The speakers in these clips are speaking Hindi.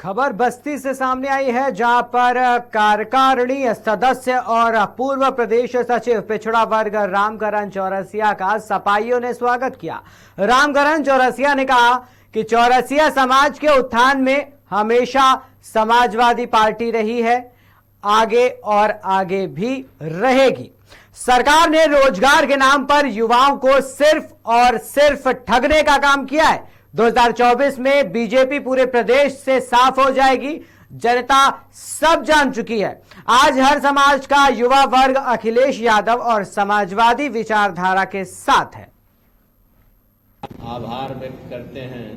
खबर बस्ती से सामने आई है, जहां पर कार्यकारिणी सदस्य और पूर्व प्रदेश सचिव पिछड़ा वर्ग रामकरण चौरसिया का सपाइयों ने स्वागत किया। रामकरण चौरसिया ने कहा कि चौरसिया समाज के उत्थान में हमेशा समाजवादी पार्टी रही है, आगे और आगे भी रहेगी। सरकार ने रोजगार के नाम पर युवाओं को सिर्फ और सिर्फ ठगने का काम किया है। 2024 में बीजेपी पूरे प्रदेश से साफ हो जाएगी, जनता सब जान चुकी है। आज हर समाज का युवा वर्ग अखिलेश यादव और समाजवादी विचारधारा के साथ है। आभार व्यक्त करते हैं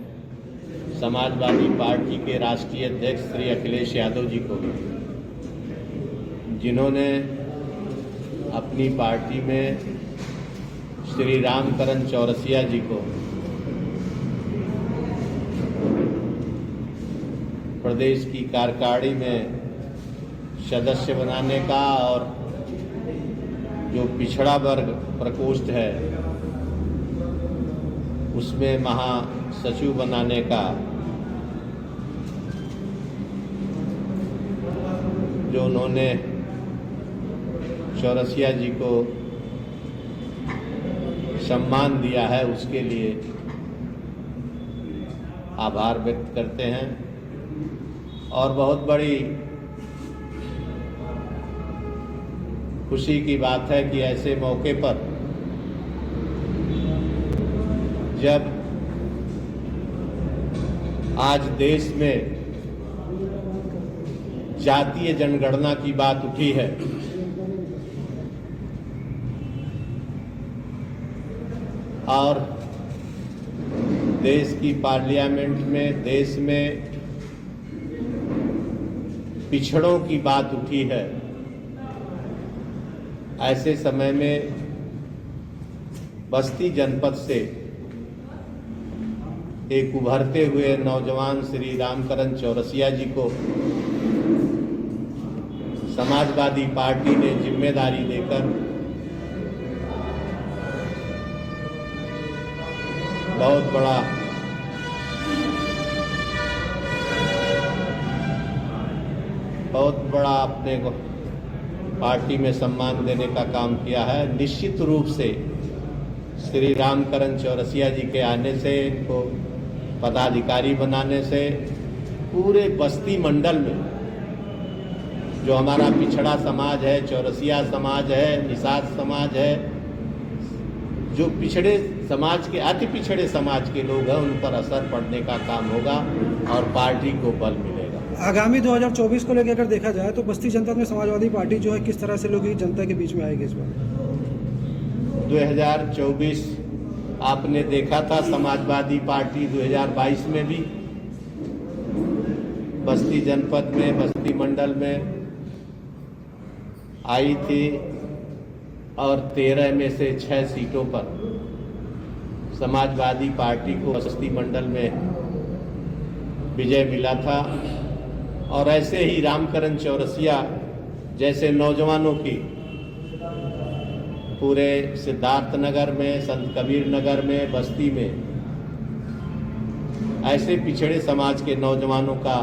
समाजवादी पार्टी के राष्ट्रीय अध्यक्ष श्री अखिलेश यादव जी को, जिन्होंने अपनी पार्टी में श्री रामकरण चौरसिया जी को प्रदेश की कार्यकारिणी में सदस्य बनाने का और जो पिछड़ा वर्ग प्रकोष्ठ है उसमें महासचिव बनाने का जो उन्होंने चौरसिया जी को सम्मान दिया है, उसके लिए आभार व्यक्त करते हैं। और बहुत बड़ी खुशी की बात है कि ऐसे मौके पर जब आज देश में जातीय जनगणना की बात उठी है, और देश की पार्लियामेंट में देश में पिछड़ों की बात उठी है, ऐसे समय में बस्ती जनपद से एक उभरते हुए नौजवान श्री रामकरण चौरसिया जी को समाजवादी पार्टी ने जिम्मेदारी देकर बहुत बड़ा अपने को पार्टी में सम्मान देने का काम किया है। निश्चित रूप से श्री रामकरण चौरसिया जी के आने से, इनको पदाधिकारी बनाने से पूरे बस्ती मंडल में जो हमारा पिछड़ा समाज है, चौरसिया समाज है, निषाद समाज है, जो पिछड़े समाज के अति पिछड़े समाज के लोग हैं, उन पर असर पड़ने का काम होगा और पार्टी को बल मिलेगा। आगामी 2024 को लेकर अगर देखा जाए तो बस्ती जनपद में समाजवादी पार्टी जो है किस तरह से लोग जनता के बीच में आएगी इस बार? 2024 आपने देखा था, समाजवादी पार्टी 2022 में भी बस्ती जनपद में, बस्ती मंडल में आई थी और 13 में से 6 सीटों पर समाजवादी पार्टी को बस्ती मंडल में विजय मिला था। और ऐसे ही रामकरण चौरसिया जैसे नौजवानों की पूरे सिद्धार्थ नगर में, संत कबीर नगर में, बस्ती में ऐसे पिछड़े समाज के नौजवानों का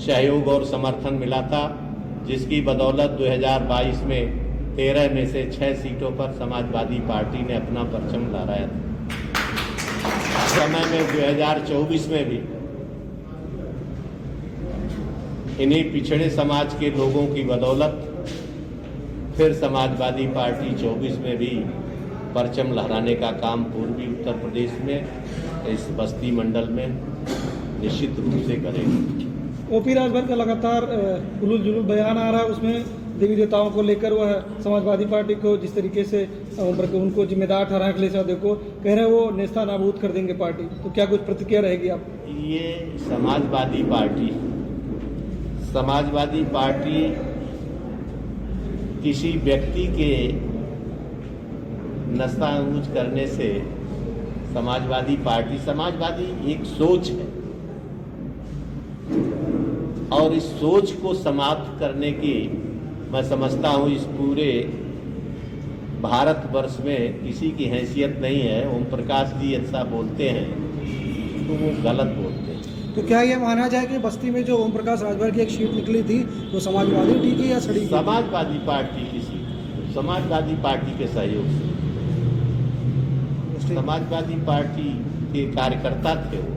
सहयोग और समर्थन मिला था, जिसकी बदौलत 2022 में 13 में से 6 सीटों पर समाजवादी पार्टी ने अपना परचम लहराया था। समय में 2024 में भी इन्हीं पिछड़े समाज के लोगों की बदौलत फिर समाजवादी पार्टी 24 में भी परचम लहराने का काम पूर्वी उत्तर प्रदेश में, इस बस्ती मंडल में निश्चित रूप से करेगी। ओपी राजभर का लगातार उलूल जुलूल बयान आ रहा है, उसमें देवी देवताओं को लेकर वह समाजवादी पार्टी को जिस तरीके से उनको जिम्मेदार ठहरा अखिलेश यादव को, कह रहे हैं वो नेस्ता नाबूद कर देंगे पार्टी, तो क्या कुछ प्रतिक्रिया रहेगी आप? ये समाजवादी पार्टी किसी व्यक्ति के नस्तानूज करने से समाजवादी एक सोच है, और इस सोच को समाप्त करने की मैं समझता हूँ इस पूरे भारतवर्ष में किसी की हैसियत नहीं है। ओम प्रकाश जी ऐसा बोलते हैं तो वो गलत बोलते हैं। तो क्या ये माना जाए कि बस्ती में जो ओम प्रकाश राजभर की एक सीट निकली थी वो समाजवादी ठीक है या सड़ी थी? समाजवादी पार्टी की सीट, समाजवादी पार्टी के सहयोग से, समाजवादी पार्टी के कार्यकर्ता थे वो,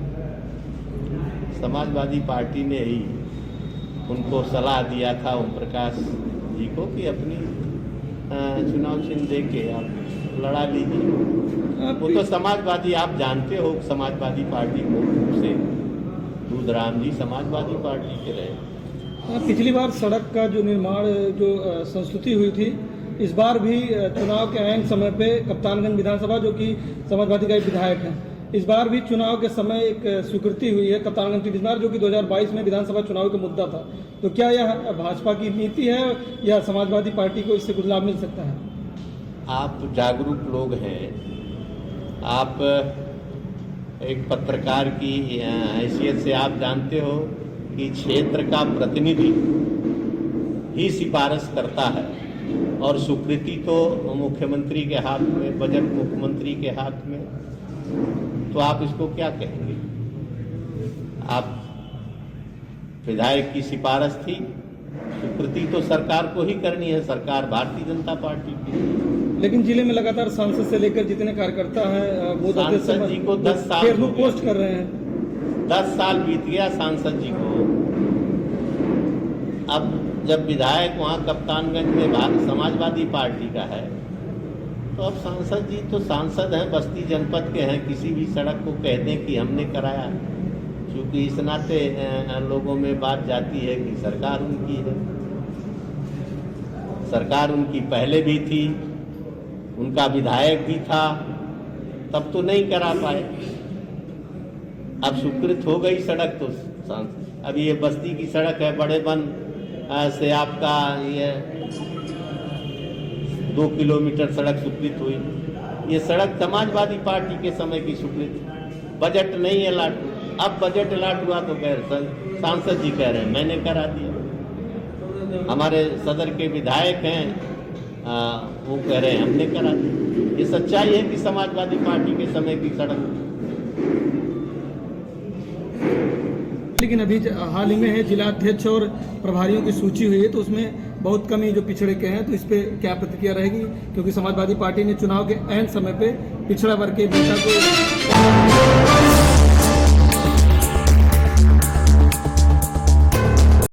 समाजवादी पार्टी ने ही उनको सलाह दिया था ओम प्रकाश जी को कि अपनी चुनाव चिन्ह दे के आप लड़ा लीजिए। वो तो समाजवादी, आप जानते हो समाजवादी पार्टी को से दूधराम जी समाजवादी पार्टी के रहे। पिछली बार सड़क का जो निर्माण जो संस्तुति हुई थी, इस बार भी चुनाव के ऐन समय पे कप्तानगंज विधानसभा जो कि समाजवादी का एक विधायक है, इस बार भी चुनाव के समय एक स्वीकृति हुई है कप्तानगंज की डिजमार जो कि 2022 में विधानसभा चुनाव का मुद्दा था। तो क्या यह भाजपा की नीति है या समाजवादी पार्टी को इससे कुछ लाभ मिल सकता है? आप जागरूक लोग हैं, आप एक पत्रकार की हैसियत से आप जानते हो कि क्षेत्र का प्रतिनिधि ही सिफारिश करता है और स्वीकृति तो मुख्यमंत्री के हाथ में, बजट मुख्यमंत्री के हाथ में, तो आप इसको क्या कहेंगे? आप विधायक की सिफारिश थी, स्वीकृति तो सरकार को ही करनी है, सरकार भारतीय जनता पार्टी की। लेकिन जिले में लगातार सांसद से लेकर जितने कार्यकर्ता हैं वो सांसद जी को 10 साल पोस्ट कर रहे हैं। 10 साल बीत गया सांसद जी को। अब जब विधायक वहाँ कप्तानगंज में समाजवादी पार्टी का है तो अब सांसद जी तो सांसद हैं, बस्ती जनपद के हैं, किसी भी सड़क को कह दें कि हमने कराया, क्योंकि इस नाते लोगों में बात जाती है कि सरकार उनकी है। सरकार उनकी पहले भी थी, उनका विधायक भी था, तब तो नहीं करा पाए। अब स्वीकृत हो गई सड़क तो अब ये बस्ती की सड़क है, बड़े बन से आपका ये 2 किलोमीटर सड़क स्वीकृत हुई। ये सड़क समाजवादी पार्टी के समय की स्वीकृत, बजट नहीं अलाट। अब बजट अलाट हुआ तो सांसद जी कह रहे हैं मैंने करा दिया। हमारे सदर के विधायक हैं, वो कह रहे हैं हमने करा दिया। ये सच्चाई है कि समाजवादी पार्टी के समय की सड़क। लेकिन अभी हाल ही में है जिला अध्यक्ष और प्रभारियों की सूची हुई है तो उसमें बहुत कम ही जो पिछड़े के हैं, तो इस पे क्या प्रतिक्रिया रहेगी? क्योंकि समाजवादी पार्टी ने चुनाव के ऐन समय पे पिछड़ा वर्ग के नेता को